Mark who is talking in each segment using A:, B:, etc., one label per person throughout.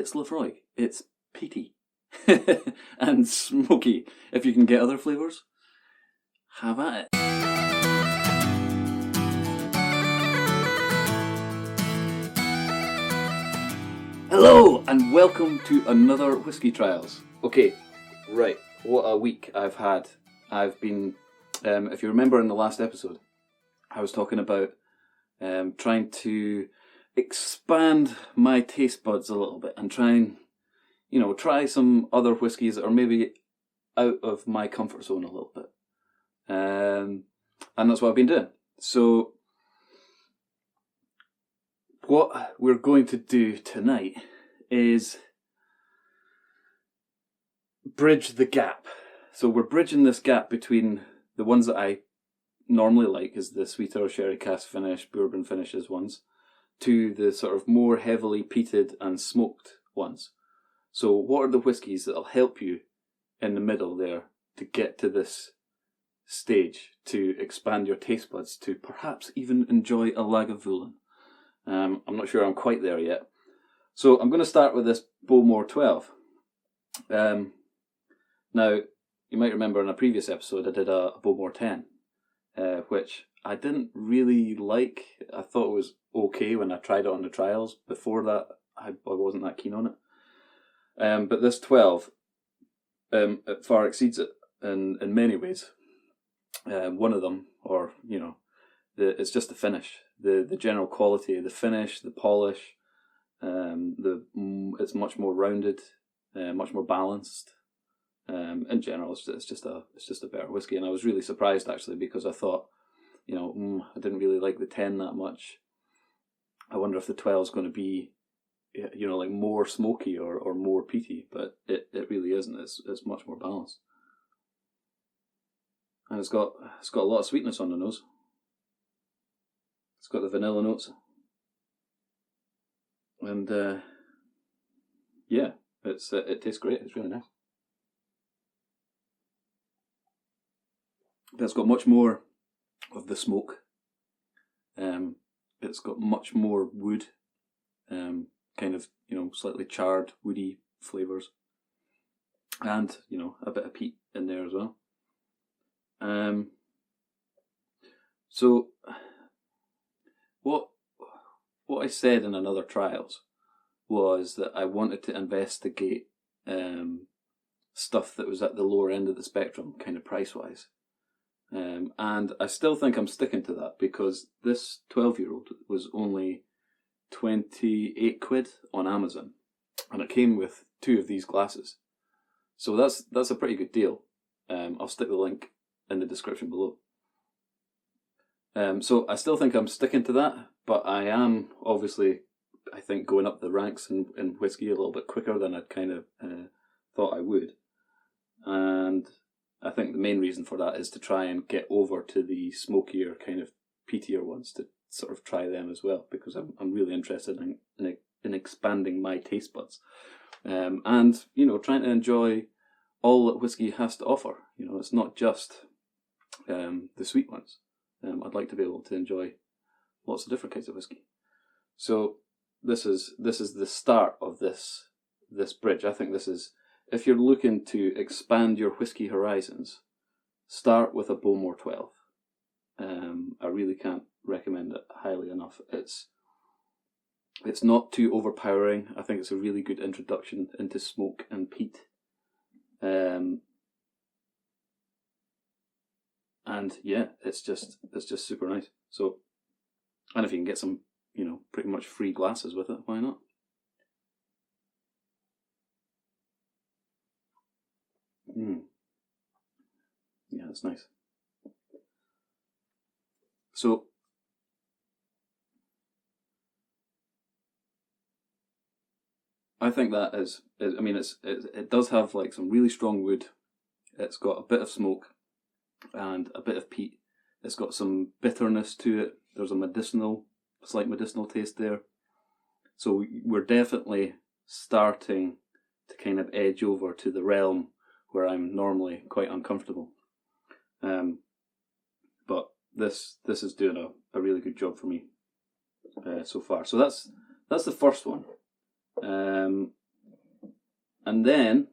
A: it's Laphroaig. It's peaty and smoky. If you can get other flavours, have at it. Hello and welcome to another Whisky Trials. Okay, right, what a week I've had. I've been, if you remember in the last episode, I was talking about trying to expand my taste buds a little bit and try some other whiskies that are maybe out of my comfort zone a little bit. And that's what I've been doing. So what we're going to do tonight is bridge the gap. So we're bridging this gap between the ones that I normally like, is the sweeter sherry cask finish, bourbon finishes ones, to the sort of more heavily peated and smoked ones. So what are the whiskies that'll help you in the middle there to get to this stage, to expand your taste buds, to perhaps even enjoy a Lagavulin? I'm not sure I'm quite there yet. So I'm going to start with this Bowmore 12. Now, you might remember in a previous episode I did a Bowmore 10, which I didn't really like. I thought it was okay when I tried it on the trials. Before that, I wasn't that keen on it. But this 12, it far exceeds it in many ways. One of them, it's just the finish, the general quality of the finish, the polish. It's much more rounded, much more balanced. In general, it's just a better whiskey, and I was really surprised actually, because I thought, I didn't really like the 10 that much. I wonder if the 12 is going to be, like more smoky or more peaty, but it really isn't. It's much more balanced, and it's got a lot of sweetness on the nose. It's got the vanilla notes, and it tastes great. It's really nice. But it's got much more of the smoke. It's got much more wood, kind of, slightly charred, woody flavours. And, a bit of peat in there as well. So, what I said in another trials was that I wanted to investigate stuff that was at the lower end of the spectrum, kind of price-wise. And I still think I'm sticking to that, because this 12-year-old was only 28 quid on Amazon, and it came with 2 of these glasses. So that's a pretty good deal. I'll stick the link in the description below. So I still think I'm sticking to that, but I am obviously, I think, going up the ranks in whiskey a little bit quicker than I'd kind of thought I would. And I think the main reason for that is to try and get over to the smokier, kind of peatier ones, to sort of try them as well, because I'm really interested in expanding my taste buds, and trying to enjoy all that whiskey has to offer. It's not just the sweet ones. I'd like to be able to enjoy lots of different kinds of whiskey. So this is the start of this bridge. I think this is, if you're looking to expand your whiskey horizons, start with a Bowmore 12. I really can't recommend it highly enough. It's not too overpowering. I think it's a really good introduction into smoke and peat. And yeah, it's just super nice. So, and if you can get some, pretty much free glasses with it, why not? Yeah, that's nice. So, I think that it does have like some really strong wood. It's got a bit of smoke and a bit of peat. It's got some bitterness to it. There's a slight medicinal taste there. So we're definitely starting to kind of edge over to the realm where I'm normally quite uncomfortable. But this is doing a really good job for me so far. So that's the first one. And then,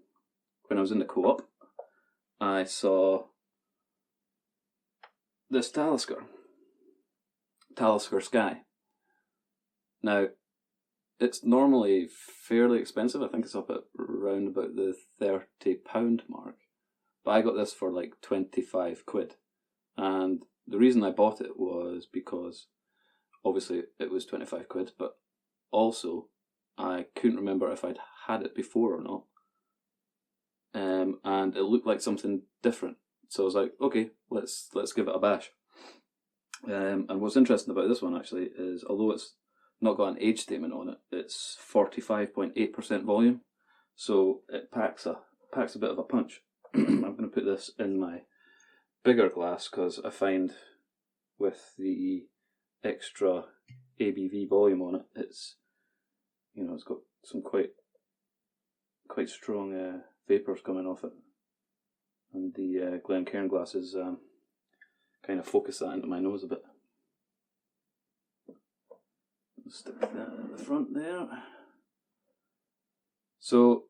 A: when I was in the co-op, I saw this Talisker Skye. Now, it's normally fairly expensive. I think it's up at around about the £30 mark. But I got this for like 25 quid. And the reason I bought it was because obviously it was 25 quid, but also I couldn't remember if I'd had it before or not. And it looked like something different. So I was like, okay, let's give it a bash. And what's interesting about this one actually is, although it's not got an age statement on it, it's 45.8% volume. So it packs a bit of a punch. I'm going to put this in my bigger glass because I find with the extra ABV volume on it, it's got some quite strong vapours coming off it, and the Glencairn glasses kind of focus that into my nose a bit. Stick that at the front there. So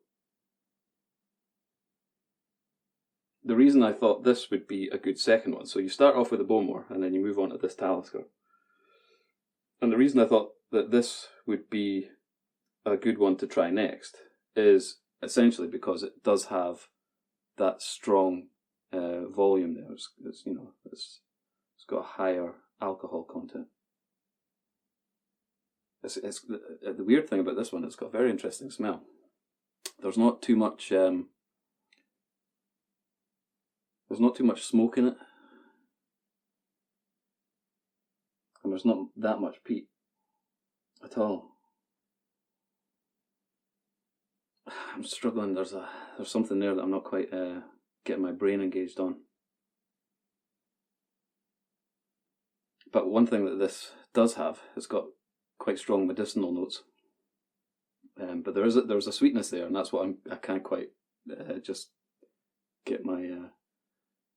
A: the reason I thought this would be a good second one, so you start off with a Bowmore and then you move on to this Talisker. And the reason I thought that this would be a good one to try next is essentially because it does have that strong volume there. It's got a higher alcohol content. It's the weird thing about this one, it's got a very interesting smell. There's not too much smoke in it, and there's not that much peat at all. I'm struggling. There's something there that I'm not quite getting my brain engaged on. But one thing that this does have, it's got quite strong medicinal notes. But there's a sweetness there, and that's what I can't quite just get my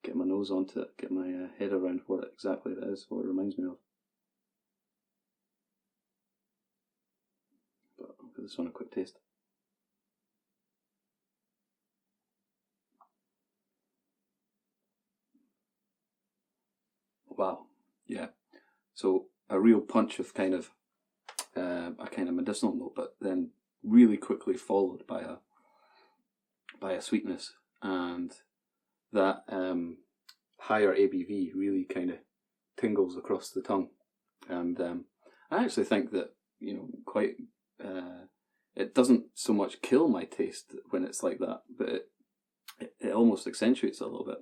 A: nose onto it, get my head around what exactly it is, what it reminds me of. But I'll give this one a quick taste. Wow, yeah. So a real punch of kind of a kind of medicinal note, but then really quickly followed by a sweetness, and that higher ABV really kind of tingles across the tongue. And I actually think that quite it doesn't so much kill my taste when it's like that, but it almost accentuates it a little bit.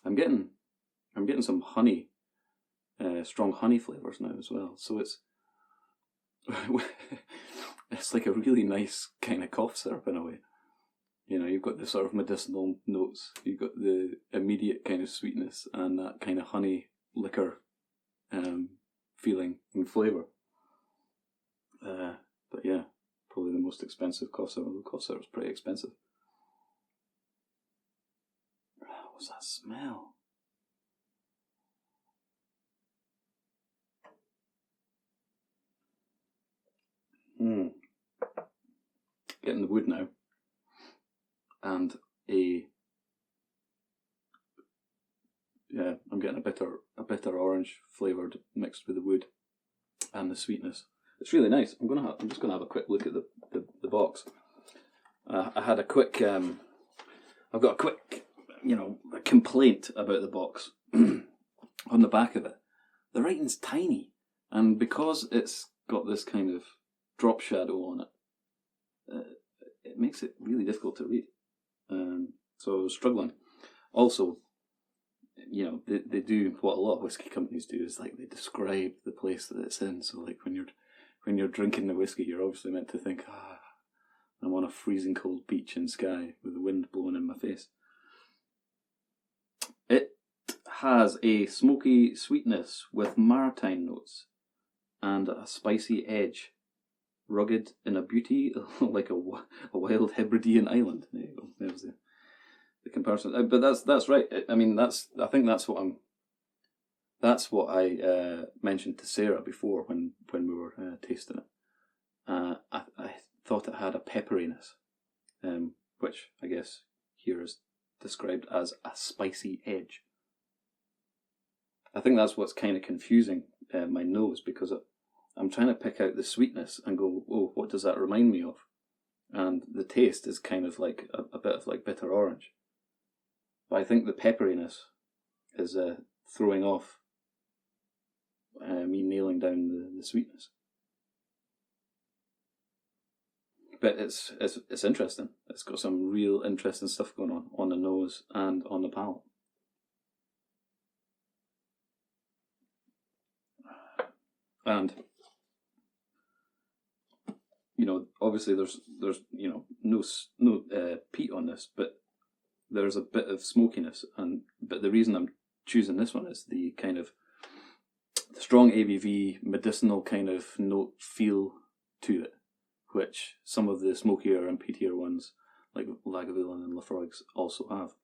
A: I'm getting some honey. Strong honey flavours now as well, so it's like a really nice kind of cough syrup in a way. You've got the sort of medicinal notes, you've got the immediate kind of sweetness, and that kind of honey liquor feeling and flavour. But yeah, probably the most expensive cough syrup. The cough syrup's pretty expensive. What's that smell? Getting the wood now, and I'm getting a bitter orange flavoured mixed with the wood and the sweetness. It's really nice. I'm just gonna have a quick look at the box. I had a quick I've got a quick complaint about the box. On the back of it, the writing's tiny, and because it's got this kind of drop shadow on it, it makes it really difficult to read. So I was struggling. Also, they do what a lot of whiskey companies do, is like they describe the place that it's in. So like when you're drinking the whiskey, you're obviously meant to think, I'm on a freezing cold beach in Skye with the wind blowing in my face. It has a smoky sweetness with maritime notes and a spicy edge. Rugged in a beauty like a wild Hebridean island. There you go. There's the comparison. But that's right. I mean, I think that's what I mentioned to Sarah before when we were tasting it. I thought it had a pepperiness, which I guess here is described as a spicy edge. I think that's what's kind of confusing my nose, because I'm trying to pick out the sweetness and go, oh, what does that remind me of? And the taste is kind of like a bit of like bitter orange. But I think the pepperiness is throwing off me nailing down the sweetness. But it's interesting. It's got some real interesting stuff going on the nose and on the palate. And obviously there's no peat on this, but there's a bit of smokiness. But the reason I'm choosing this one is the kind of strong ABV medicinal kind of note feel to it, which some of the smokier and peatier ones like Lagavulin and Laphroaigs also have.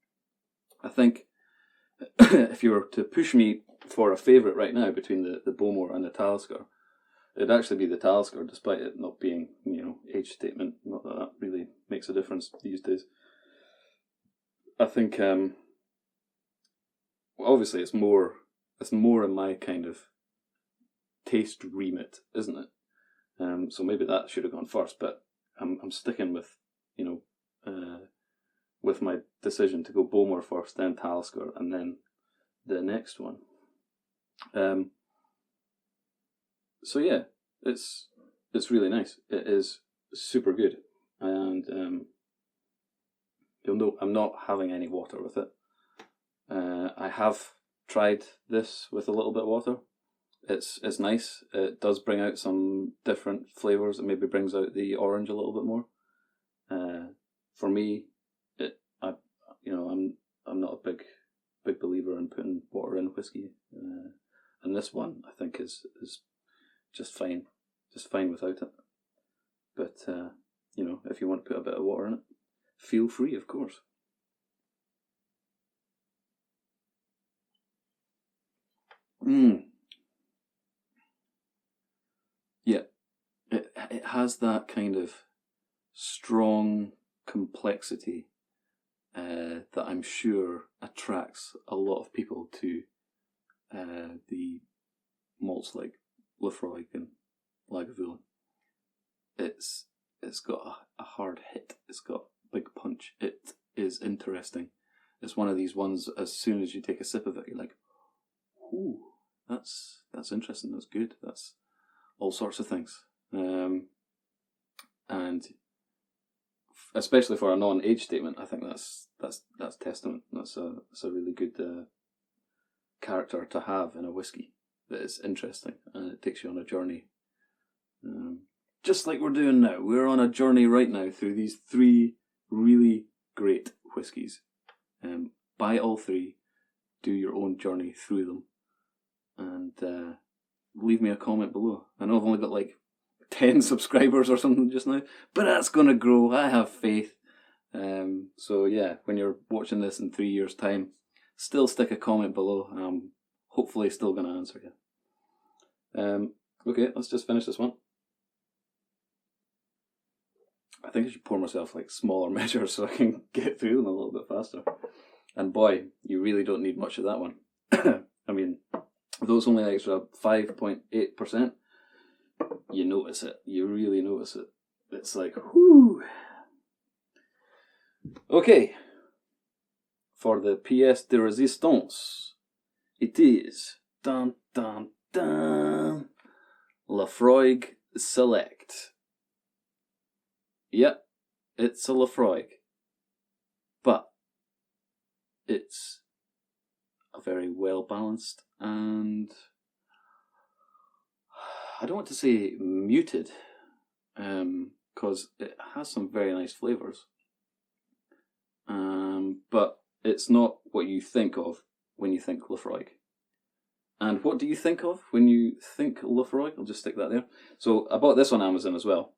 A: I think if you were to push me for a favourite right now between the Bowmore and the Talisker, it'd actually be the Talisker, despite it not being, age statement. Not that that really makes a difference these days. I think, obviously it's more in my kind of taste remit, isn't it? So maybe that should have gone first, but I'm sticking with, with my decision to go Bowmore first, then Talisker, and then the next one. So yeah, it's really nice. It is super good, and you'll note I'm not having any water with it. I have tried this with a little bit of water. It's nice. It does bring out some different flavours. It maybe brings out the orange a little bit more. For me, I'm not a big believer in putting water in whiskey, and this one I think is just fine without it. But if you want to put a bit of water in it, feel free, of course. Yeah, it has that kind of strong complexity that I'm sure attracts a lot of people to the malts like Laphroaig and Lagavulin. It's got a hard hit. It's got big punch. It is interesting. It's one of these ones, as soon as you take a sip of it, you're like, ooh, that's interesting, that's good, that's all sorts of things. And especially for a non-age statement, I think that's testament. That's a really good character to have in a whiskey. That is interesting, and it takes you on a journey. Just like we're doing now. We're on a journey right now through these 3 really great whiskies. Buy all 3, do your own journey through them, and leave me a comment below. I know I've only got like 10 subscribers or something just now, but that's going to grow. I have faith. So yeah, when you're watching this in 3 years' time, still stick a comment below. I'm hopefully still going to answer you. Okay, let's just finish this one. I think I should pour myself like smaller measures so I can get through them a little bit faster. And boy, you really don't need much of that one. I mean, those only extra 5.8%, you notice it. You really notice it. It's like, whoo. Okay. For the pièce de résistance, it is dun dun dun Laphroaig Select. Yep, it's a Laphroaig, but it's a very well balanced and I don't want to say muted, because it has some very nice flavours, but it's not what you think of when you think Laphroaig. And what do you think of when you think Laphroaig? I'll just stick that there. So I bought this on Amazon as well.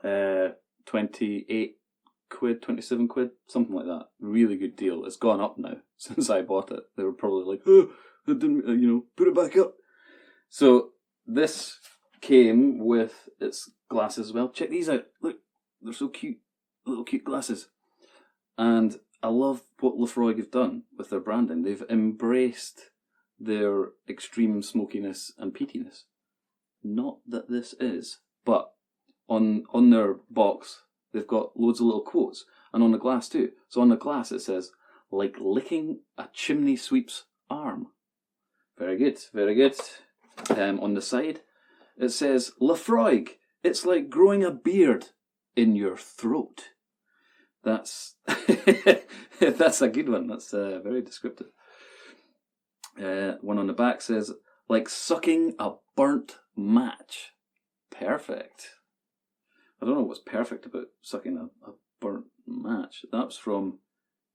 A: 28 quid, 27 quid, something like that. Really good deal. It's gone up now since I bought it. They were probably like, oh, I didn't, put it back up. So this came with its glasses as well. Check these out. Look, they're so cute. little cute glasses. And I love what Laphroaig have done with their branding. They've embraced their extreme smokiness and peatiness. Not that this is, but on their box, they've got loads of little quotes, and on the glass too. So on the glass it says, like licking a chimney sweep's arm. Very good, very good. On the side, it says, Laphroaig, it's like growing a beard in your throat. That's that's a good one. That's very descriptive. One on the back says, like sucking a burnt match. Perfect. I don't know what's perfect about sucking a burnt match. That's from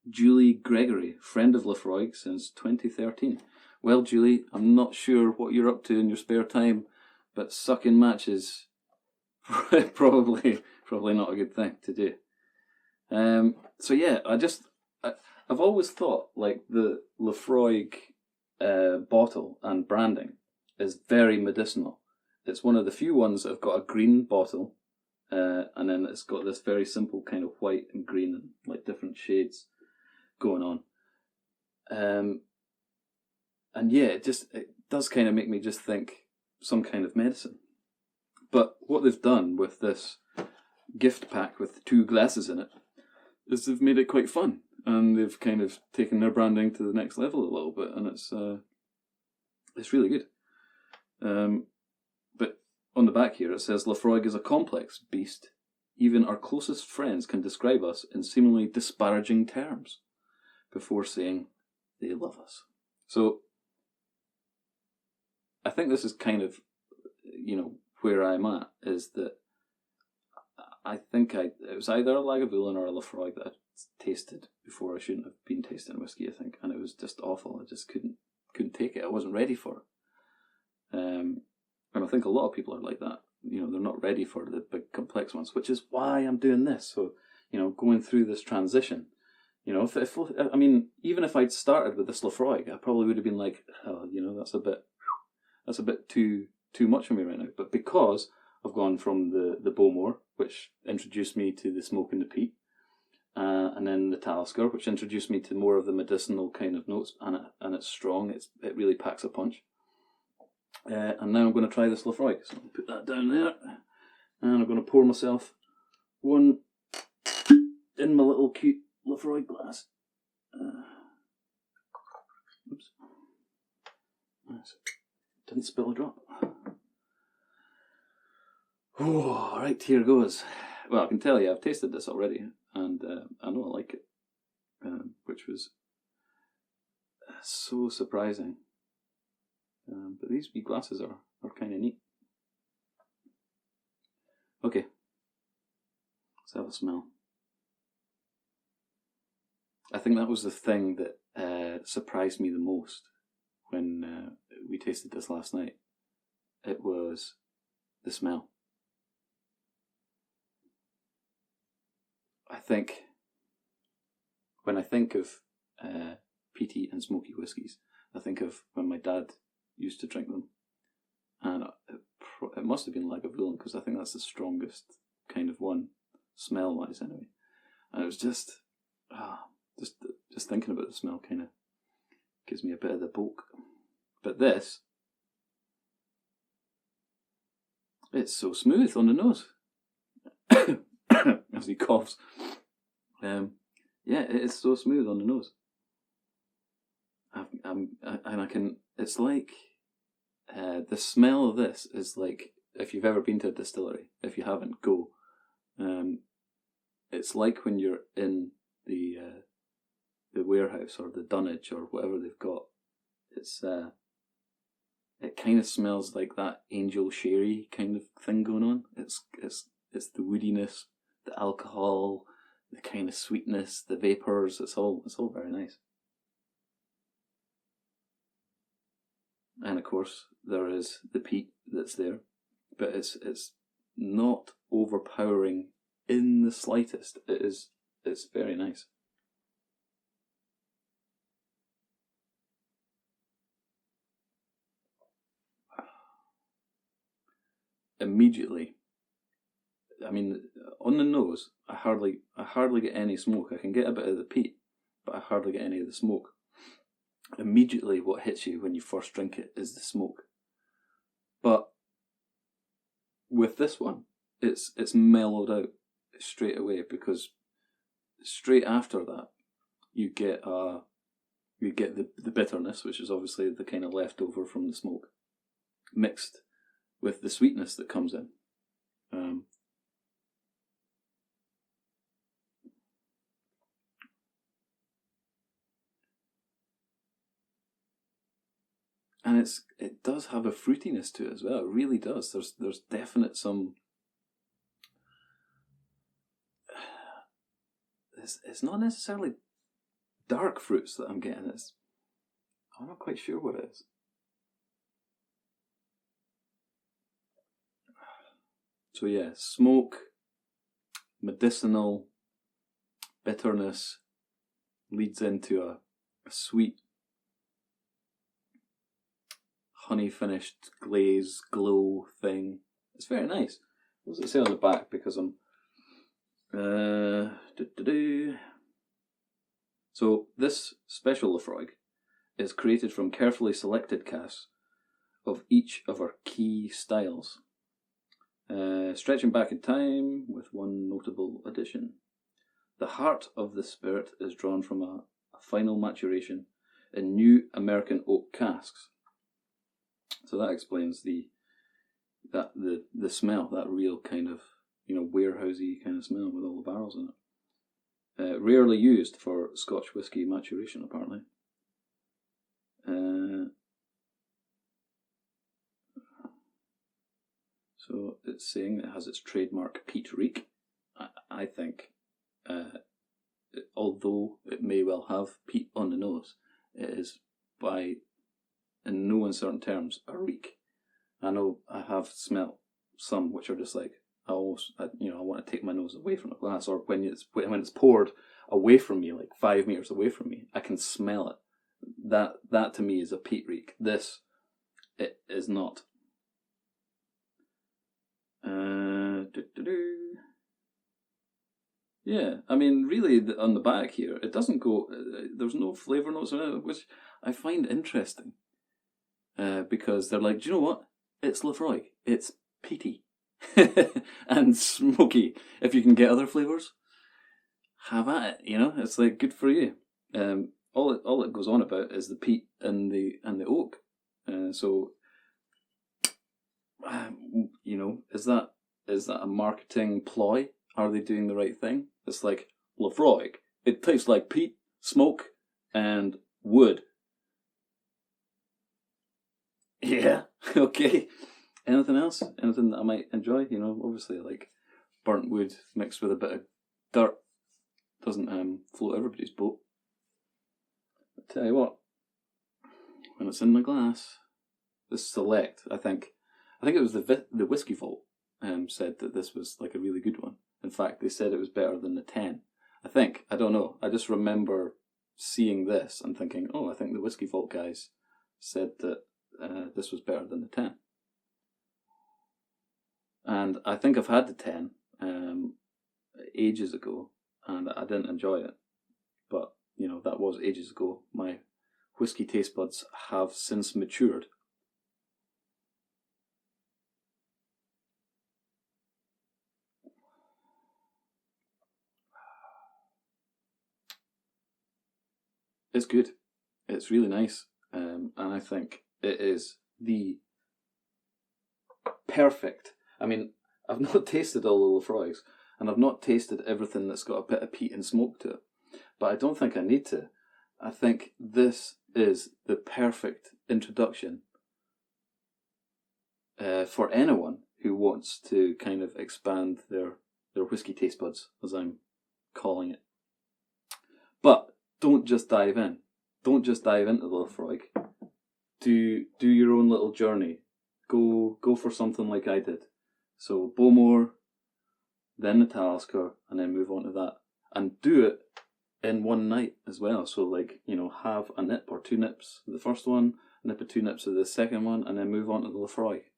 A: Julie Gregory, friend of Laphroaig since 2013. Well, Julie, I'm not sure what you're up to in your spare time, but sucking matches probably not a good thing to do. So yeah, I've always thought like the Laphroaig bottle and branding is very medicinal. It's one of the few ones that have got a green bottle, and then it's got this very simple kind of white and green and like different shades going on. And yeah, it does kind of make me just think some kind of medicine. But what they've done with this gift pack with 2 glasses in it is they've made it quite fun, and they've kind of taken their branding to the next level a little bit, and it's really good. But on the back here it says, Laphroaig is a complex beast. Even our closest friends can describe us in seemingly disparaging terms before saying they love us. So I think this is kind of, where I'm at, is that I think it was either a Lagavulin or a Laphroaig that I tasted before I shouldn't have been tasting whiskey, I think, and it was just awful. I just couldn't take it. I wasn't ready for it. And I think a lot of people are like that. They're not ready for the big complex ones, which is why I'm doing this. So, going through this transition, even if I'd started with this Laphroaig, I probably would have been like, oh, that's a bit too much for me right now. But because I've gone from the Bowmore, which introduced me to the smoke and the peat, and then the Talisker, which introduced me to more of the medicinal kind of notes, and it's strong. It really packs a punch. And now I'm going to try this Laphroaig. So I'll put that down there, and I'm going to pour myself one in my little cute Laphroaig glass. Oops. Nice. Didn't spill a drop. Oh, right, here goes. Well, I can tell you, I've tasted this already, and I know I like it, which was so surprising. But these wee glasses are kind of neat. Okay, let's have a smell. I think that was the thing that surprised me the most when we tasted this last night. It was the smell. I think when I think of peaty and smoky whiskies, I think of when my dad used to drink them, and it must have been Lagavulin, because I think that's the strongest kind of one, smell-wise anyway. And it was just thinking about the smell kind of gives me a bit of the bulk. But this, it's so smooth on the nose. As he coughs. Yeah, it is so smooth on the nose. It's like, the smell of this is like, if you've ever been to a distillery, if you haven't, go. It's like when you're in the warehouse or the dunnage or whatever they've got. It kind of smells like that angel sherry kind of thing going on. It's the woodiness, the alcohol, the kind of sweetness, the vapours. It's all very nice. And of course, there is the peat that's there, but it's not overpowering in the slightest. It's very nice. Immediately, I mean, on the nose, I hardly get any smoke. I can get a bit of the peat, but I hardly get any of the smoke. Immediately, what hits you when you first drink it is the smoke. But with this one, it's mellowed out straight away, because straight after that, you get the bitterness, which is obviously the kind of leftover from the smoke, mixed with the sweetness that comes in. And it does have a fruitiness to it as well. It really does. There's definite some. It's not necessarily dark fruits that I'm getting. I'm not quite sure what it is. So yeah, smoke, medicinal, bitterness leads into a sweet, honey finished glaze glow thing. It's very nice. What does it say on the back? Because I'm So this special Laphroaig is created from carefully selected casks of each of our key styles, stretching back in time with one notable addition. The heart of the spirit is drawn from a final maturation in new American oak casks. So that explains the smell, that real kind of, warehousey kind of smell with all the barrels in it. Rarely used for Scotch whisky maturation, apparently. So it's saying it has its trademark peat reek. I think, although it may well have peat on the nose, it is in no uncertain terms, a reek. I know I have smelt some which are just like, I want to take my nose away from the glass, or when it's poured away from me, like 5 meters away from me, I can smell it. That to me is a peat reek. This, it is not. Yeah, I mean, really, on the back here, it doesn't go. There's no flavour notes in it, which I find interesting. Because they're like, do you know what? It's Laphroaig. It's peaty and smoky. If you can get other flavours, have at it. It's like, good for you. All it goes on about is the peat and the oak. So, is that a marketing ploy? Are they doing the right thing? It's like, Laphroaig. It tastes like peat, smoke, and wood. Yeah, okay. Anything else? Anything that I might enjoy? Obviously, like burnt wood mixed with a bit of dirt doesn't float everybody's boat. But tell you what, when it's in the glass, the Select, I think it was the Whisky Vault said that this was like a really good one. In fact, they said it was better than the 10. I don't know. I just remember seeing this and thinking, oh, I think the Whisky Vault guys said that this was better than the 10. And I think I've had the 10 ages ago, and I didn't enjoy it. But, that was ages ago. My whisky taste buds have since matured. It's good. It's really nice. And I think it is the perfect. I mean, I've not tasted all the Laphroaigs, and I've not tasted everything that's got a bit of peat and smoke to it. But I don't think I need to. I think this is the perfect introduction for anyone who wants to kind of expand their whisky taste buds, as I'm calling it. But don't just dive in. Don't just dive into the Laphroaig. Do your own little journey. Go for something like I did. So Bowmore, then the Talisker, and then move on to that. And do it in one night as well. So have a nip or 2 nips of the first one, a nip or 2 nips of the second one, and then move on to the Laphroaig.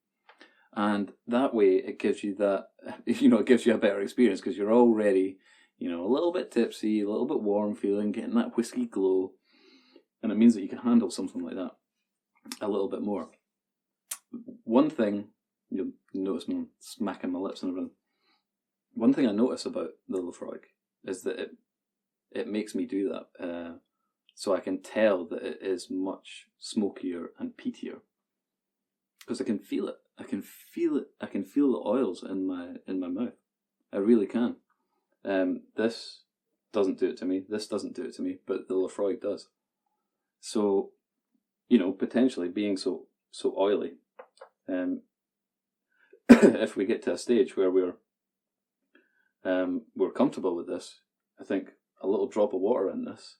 A: And that way it gives you that it gives you a better experience because you're already, a little bit tipsy, a little bit warm feeling, getting that whiskey glow. And it means that you can handle something like that a little bit more. One thing, you'll notice me smacking my lips and everything. One thing I notice about the Laphroaig is that it makes me do that. So I can tell that it is much smokier and peatier. Because I can feel it. I can feel it. I can feel the oils in my mouth. I really can. This doesn't do it to me. This doesn't do it to me. But the Laphroaig does. So, potentially being so oily, if we get to a stage where we're comfortable with this, I think a little drop of water in this.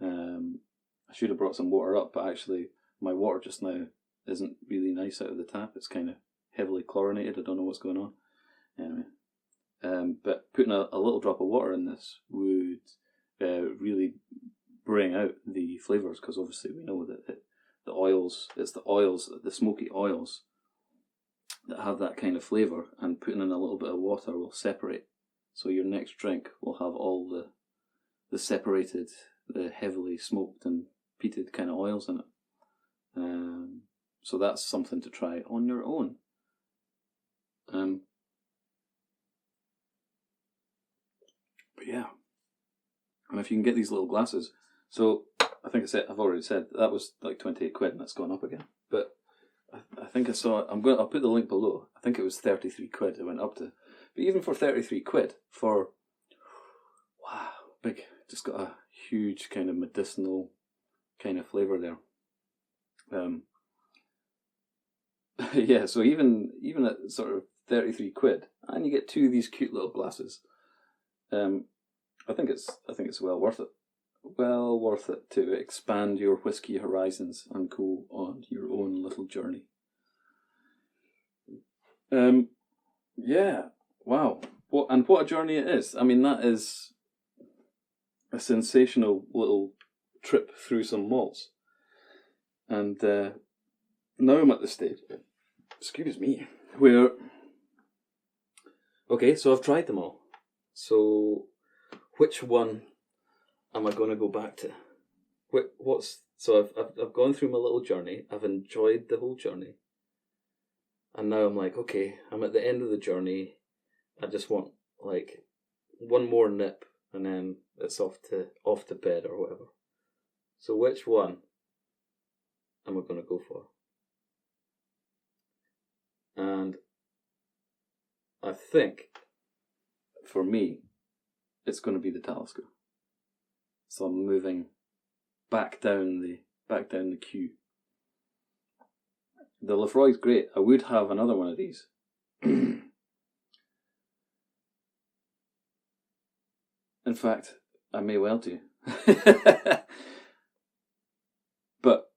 A: I should have brought some water up, but actually my water just now isn't really nice out of the tap. It's kind of heavily chlorinated. I don't know what's going on. Anyway, but putting a little drop of water in this would really bring out the flavours, because obviously we know that the smoky oils that have that kind of flavour, and putting in a little bit of water will separate. So your next drink will have all the separated, the heavily smoked and peated kind of oils in it. So that's something to try on your own. But yeah, and if you can get these little glasses, so I've already said that was like 28 quid, and that's gone up again. But I think I saw. I'll put the link below. I think it was 33 quid. It went up to, but even for 33 quid for, wow, big, just got a huge kind of medicinal kind of flavour there. Yeah, so even at sort of 33 quid, and you get two of these cute little glasses. I think it's well worth it. Well worth it to expand your whiskey horizons and go on your own little journey. Yeah, wow. What a journey it is. I mean, that is a sensational little trip through some malts. And now I'm at the stage, excuse me, where, okay, so I've tried them all. So which one am I going to go back to? So I've gone through my little journey. I've enjoyed the whole journey, and now I'm like, okay, I'm at the end of the journey. I just want like one more nip, and then it's off to bed or whatever. So which one am I going to go for? And I think for me, it's going to be the Talisker. So I'm moving back down the queue. The Laphroaig's great. I would have another one of these. In fact, I may well do. But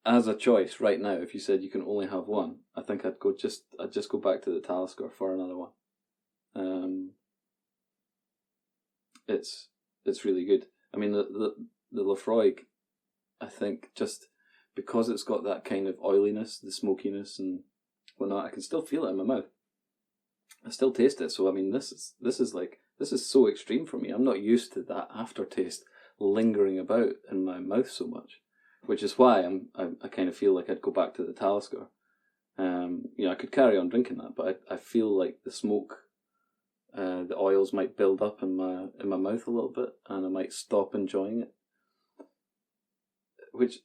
A: as a choice right now, if you said you can only have one, I think I'd just go back to the Talisker for another one. It's really good. I mean, the Laphroaig, I think, just because it's got that kind of oiliness, the smokiness and whatnot, I can still feel it in my mouth. I still taste it. So I mean, this is so extreme for me. I'm not used to that aftertaste lingering about in my mouth so much, which is why I kind of feel like I'd go back to the Talisker. I could carry on drinking that, but I feel like the smoke, the oils might build up in my mouth a little bit, and I might stop enjoying it. Which,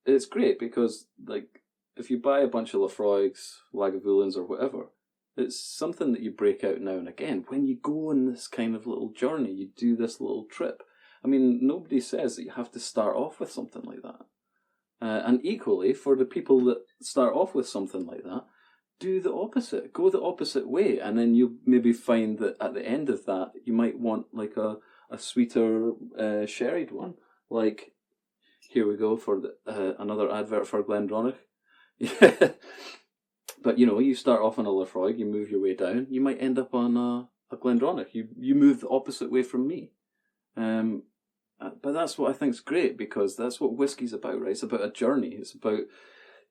A: it's great because, like, if you buy a bunch of Laphroaigs, Lagavulins or whatever, it's something that you break out now and again. When you go on this kind of little journey, you do this little trip. I mean, nobody says that you have to start off with something like that. And equally, for the people that start off with something like that, do the opposite. Go the opposite way, and then you'll maybe find that at the end of that, you might want like a sweeter sherried one. Like, here we go for another advert for Glendronach. Yeah. But you start off on a Laphroaig, you move your way down, you might end up on a Glendronach. You move the opposite way from me. But that's what I think's great, because that's what whiskey's about, right? It's about a journey. It's about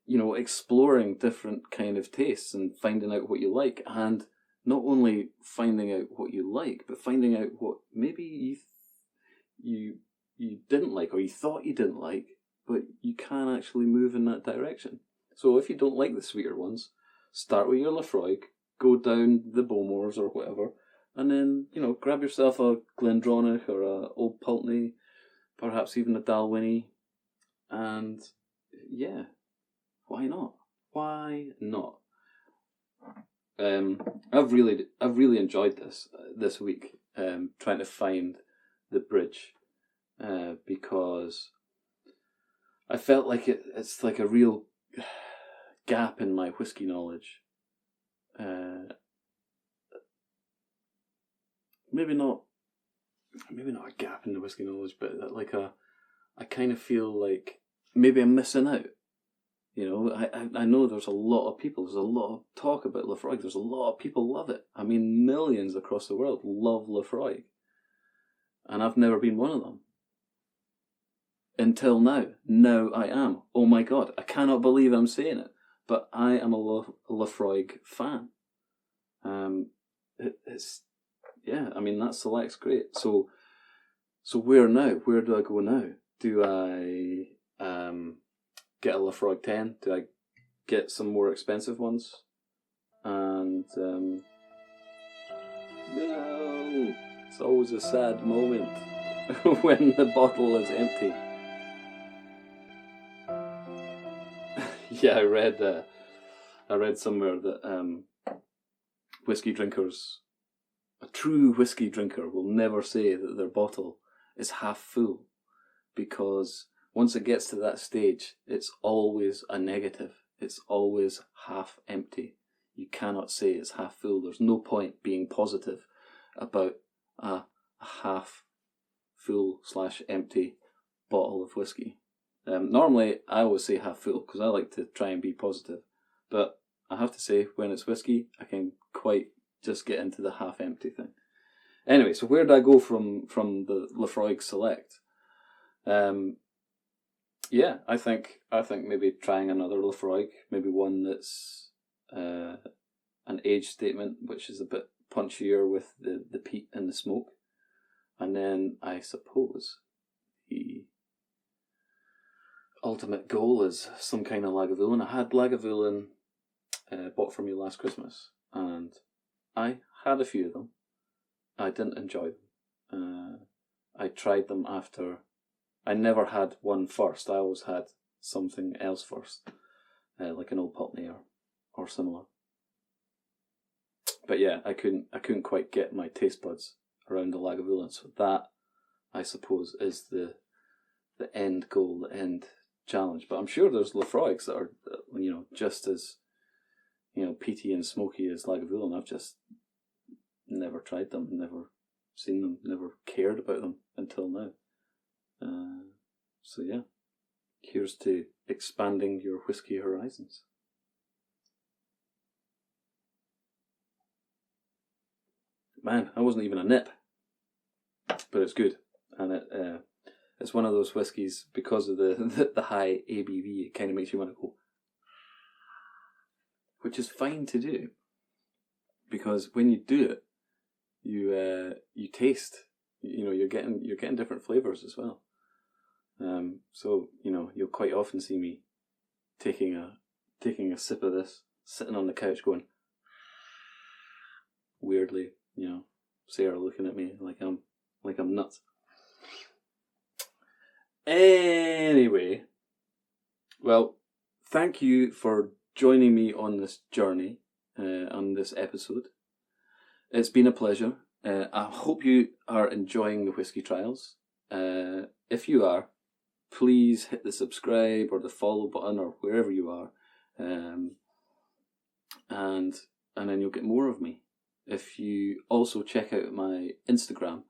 A: exploring different kind of tastes and finding out what you like. And not only finding out what you like, but finding out what maybe you didn't like, or you thought you didn't like, but you can actually move in that direction. So if you don't like the sweeter ones, start with your Laphroaig, go down the Bowmores or whatever, and then, grab yourself a Glendronach or a Old Pulteney, perhaps even a Dalwhinnie, and yeah, why not? Why not? I've really enjoyed this week, trying to find the bridge, because I felt like it's like a real gap in my whiskey knowledge. Maybe not a gap in the whiskey knowledge, but I kind of feel like maybe I'm missing out. I know there's a lot of talk about Laphroaig. There's a lot of people love it. I mean, millions across the world love Laphroaig. And I've never been one of them. Until now. Now I am. Oh my God, I cannot believe I'm saying it. But I am a Laphroaig fan. That Select's great. So where now? Where do I go now? Do I get a Laphroaig 10? Do I get some more expensive ones? And no, it's always a sad moment when the bottle is empty. Yeah, I read somewhere that whiskey drinkers, a true whiskey drinker, will never say that their bottle is half full, because once it gets to that stage, it's always a negative. It's always half empty. You cannot say it's half full. There's no point being positive about a half full / empty bottle of whiskey. Normally, I always say half full because I like to try and be positive. But I have to say, when it's whiskey, I can quite just get into the half empty thing. Anyway, so where did I go from the Laphroaig Select? Yeah, I think maybe trying another Laphroaig, maybe one that's an age statement, which is a bit punchier with the peat and the smoke. And then I suppose the ultimate goal is some kind of Lagavulin. I had Lagavulin bought from you last Christmas, and I had a few of them. I didn't enjoy them. I tried them after. I never had one first. I always had something else first, like an Old Pulteney or similar. But yeah, I couldn't quite get my taste buds around the Lagavulin. So that, I suppose, is the end goal, the end challenge. But I'm sure there's Laphroaigs that are, just as, peaty and smoky as Lagavulin. I've just never tried them, never seen them, never cared about them until now. So yeah, here's to expanding your whiskey horizons. Man, I wasn't even a nip, but it's good, and it's one of those whiskies, because of the high ABV. It kind of makes you want to go, which is fine to do, because when you do it, you taste. You're getting different flavors as well. So you'll quite often see me taking a sip of this, sitting on the couch going, weirdly, Sarah looking at me like I'm nuts. Anyway, well, thank you for joining me on this journey, on this episode. It's been a pleasure. I hope you are enjoying the whiskey trials. If you are, please hit the subscribe or the follow button or wherever you are, and then you'll get more of me. If you also check out my Instagram,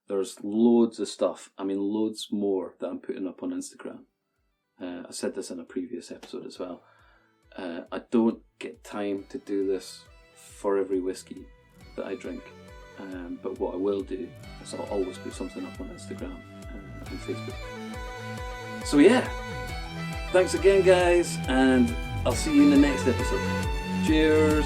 A: there's loads of stuff. I mean, loads more that I'm putting up on Instagram. I said this in a previous episode as well. I don't get time to do this for every whiskey that I drink. But what I will do is I'll always put something up on Instagram and Facebook. So yeah, thanks again guys, and I'll see you in the next episode. Cheers!